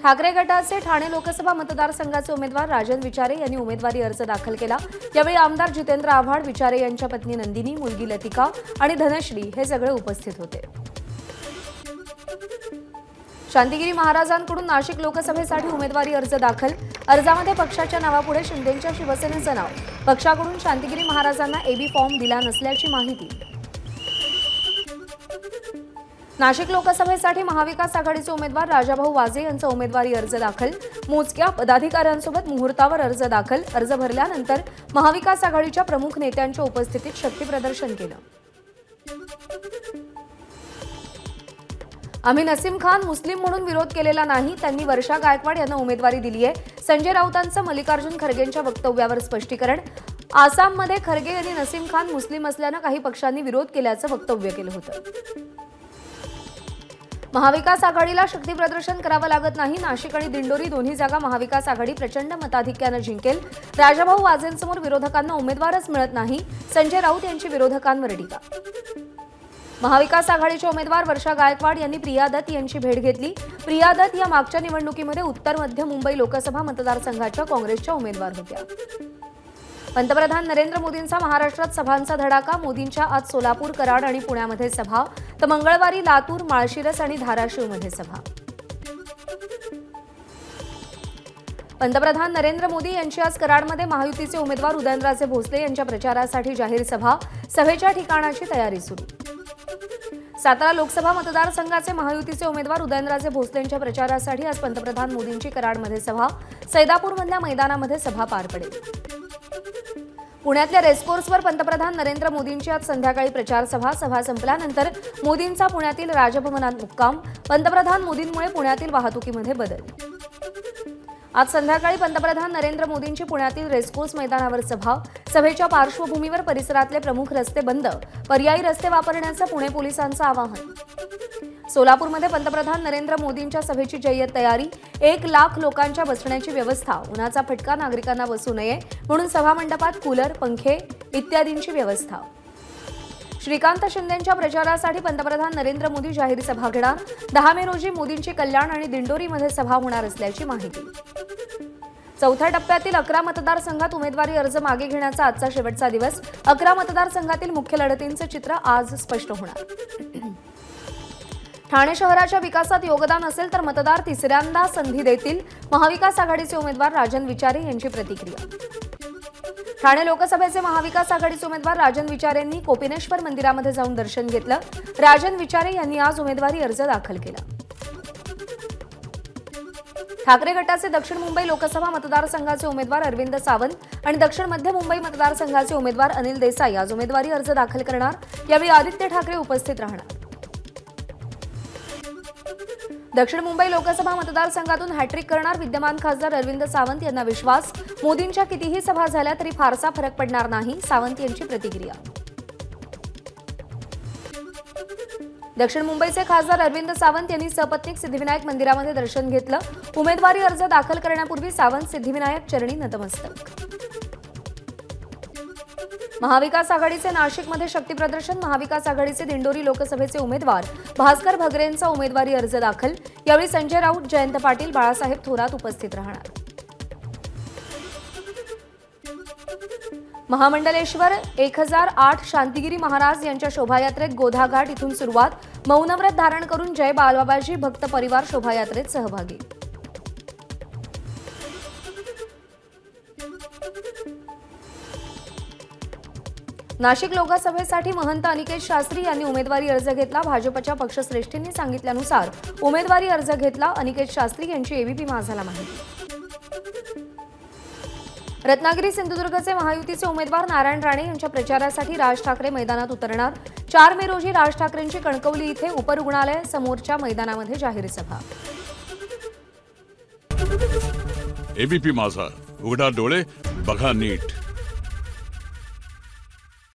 ठाकरे गटाचे ठाणे लोकसभा मतदारसंघाचे उमेदवार राजन विचारे यांनी उमेदवारी अर्ज दाखल केला। यावेळी आमदार जितेंद्र आव्हाड, विचारे यांच्या पत्नी नंदिनी, मुलगी लतिका आणि धनश्री हे सगळे उपस्थित होते। शांतिगिरी महाराजांकडून नाशिक लोकसभेसाठी उमेदवारी अर्ज दाखल। अर्जामध्ये पक्षाच्या नावापुढे शिंदेंच्या शिवसेनेचं नाव, पक्षाकडून शांतिगिरी महाराजांना एबी फॉर्म दिला नसल्याची माहिती। नाशिक लोकसभेसाठी महाविकास आघाडीचे उमेदवार राजाभाऊ वाजे यांचा उमेदवारी अर्ज दाखल। मोजक्या पदाधिकाऱ्यांसोबत मुहूर्तावर अर्ज दाखल। अर्ज भरल्यानंतर महाविकास आघाडीच्या प्रमुख नेत्यांच्या उपस्थितीत शक्तीप्रदर्शन केलं। आम्ही नसीम खान मुस्लिम म्हणून विरोध केलेला नाही, त्यांनी वर्षा गायकवाड यांना उमेदवारी दिली आहे। संजय राऊतांचं मल्लिकार्जुन खरगेंच्या वक्तव्यावर स्पष्टीकरण। आसाममध्ये खरगे यांनी नसीम खान मुस्लिम असल्यानं काही पक्षांनी विरोध केल्याचं वक्तव्य केलं होतं। महाविकास आघाडीला शक्तीप्रदर्शन करावं लागत नाही। नाशिक आणि दिंडोरी दोन्ही जागा महाविकास आघाडी प्रचंड मताधिक्यानं जिंकेल। राजाभाऊ वाजेंसमोर विरोधकांना उमेदवारच मिळत नाही, संजय राऊत यांची विरोधकांवर टीका। महाविकास आघाडीचे उमेदवार वर्षा गायकवाड यांनी प्रिया दत्त यांची भेट घेतली। प्रिया दत्त या मागच्या निवडणुकीमध्ये उत्तर मध्य मुंबई लोकसभा मतदारसंघाच्या काँग्रेसच्या उमेदवार होत्या। पंतप्रधान नरेंद्र मोदींचा महाराष्ट्रात सभांचा धडाका। मोदींच्या आज सोलापूर, कराड आणि पुण्यामध्ये सभा, तर मंगळवारी लातूर, माळशिरस आणि धाराशिवमध्ये सभा। पंतप्रधान नरेंद्र मोदी यांची आज कराडमध्ये महायुतीचे उमेदवार उदयनराजे भोसले यांच्या प्रचारासाठी जाहीर सभा। सभेच्या ठिकाणाची तयारी सुरू। सातारा लोकसभा मतदारसंघाचे महायुतीचे उमेदवार उदयनराजे भोसले यांच्या प्रचारासाठी आज पंतप्रधान मोदींची कराडमध्ये सभा। सैदापूरमधल्या मैदानामध्ये सभा पार पडेल। पुण्यातल्या रेसकोर्सवर पंतप्रधान नरेंद्र मोदींची आज संध्याकाळी प्रचार सभा। सभा संपल्यानंतर मोदींचा पुण्यातील राजभवनात मुक्काम। पंतप्रधान मोदींमुळे पुण्यातील वाहतुकीमध्ये बदल। आज संध्याकाळी पंतप्रधान नरेंद्र मोदींची पुण्यातील रेसकोर्स मैदानावर सभा। सभेच्या पार्श्वभूमीवर परिसरातले प्रमुख रस्ते बंद, पर्यायी रस्ते वापरण्याचं पुणे पोलिसांचं आवाहन। सोलापूरमध्ये पंतप्रधान नरेंद्र मोदींच्या सभेची जय्यत तयारी। 1 लाख लोकांच्या बसण्याची व्यवस्था। उन्हाचा फटका नागरिकांना बसू नये म्हणून सभामंडपात कूलर, पंखे इत्यादींची व्यवस्था। श्रीकांत शिंदेंच्या प्रचारासाठी पंतप्रधान नरेंद्र मोदी जाहीर सभा घेणार। 10 मे रोजी मोदींची कल्याण आणि दिंडोरीमध्ये सभा होणार असल्याची माहिती। चौथ्या टप्प्यातील 11 मतदारसंघात उमेदवारी अर्ज मागे घेण्याचा आजचा शेवटचा दिवस। 11 मतदारसंघातील मुख्य लढतींचं चित्र आज स्पष्ट होणार। ठाणे शहराच्या विकासात योगदान असेल तर मतदार तिसऱ्यांदा संधी देतील, महाविकास आघाडीचे उमेदवार राजन विचारे यांची प्रतिक्रिया। ठाणे लोकसभेचे महाविकास आघाडीचे उमेदवार राजन विचारे यांनी कोपिनेश्वर मंदिरामध्ये जाऊन दर्शन घेतलं। राजन विचारे यांनी आज उमेदवारी अर्ज दाखल केला। ठाकरे गटाचे दक्षिण मुंबई लोकसभा मतदारसंघाचे उमेदवार अरविंद सावंत आणि दक्षिण मध्य मुंबई मतदारसंघाचे उमेदवार अनिल देसाई आज उमेदवारी अर्ज दाखल करणार। यावेळी आदित्य ठाकरे उपस्थित राहणार। दक्षिण मुंबई लोकसभा मतदारसंघातून हॅट्रिक करणार विद्यमान खासदार अरविंद सावंत यांना विश्वास। मोदींच्या कितीही सभा झाल्या तरी फारसा फरक पडणार नाही, सावंत यांची प्रतिक्रिया। दक्षिण मुंबईचे खासदार अरविंद सावंत यांनी सपत्नीक सिद्धिविनायक मंदिरामध्ये दर्शन घेतलं। उमेदवारी अर्ज दाखल करण्यापूर्वी सावंत सिद्धिविनायक चरणी नतमस्तक। महाविकास आघाडीचे नाशिकमध्ये शक्तीप्रदर्शन। महाविकास आघाडीचे दिंडोरी लोकसभेचे उमेदवार भास्कर भगरेंचा उमेदवारी अर्ज दाखल। यावेळी संजय राऊत, जयंत पाटील, बाळासाहेब थोरात उपस्थित राहणार। महामंडलेश्वर 1008 शांतिगिरी महाराज यांच्या शोभायात्रेत गोधा घाट इथून सुरुवात। मौनव्रत धारण करून जय बालबाबाजी भक्त परिवार शोभायात्रेत सहभागी। नाशिक लोकसभेसाठी महंत अनिकेत शास्त्री यांनी उमेदवारी अर्ज घेतला। भाजपच्या पक्षश्रेष्ठींनी सांगितल्यानुसार उमेदवारी अर्ज घेतला। अनिकेत शास्त्री यांची एबीपी माझाला माहिती। रत्नागिरी सिंधुदुर्गचे महायुतीचे उमेदवार नारायण राणे यांच्या प्रचारासाठी राज ठाकरे मैदानात उतरणार। 4 मे रोजी राज ठाकरेंची कणकवली इथे उपरुग्णालय समोरच्या मैदानामध्ये जाहीर सभा। एबीपी माझा, उघडा डोळे बघा नीट।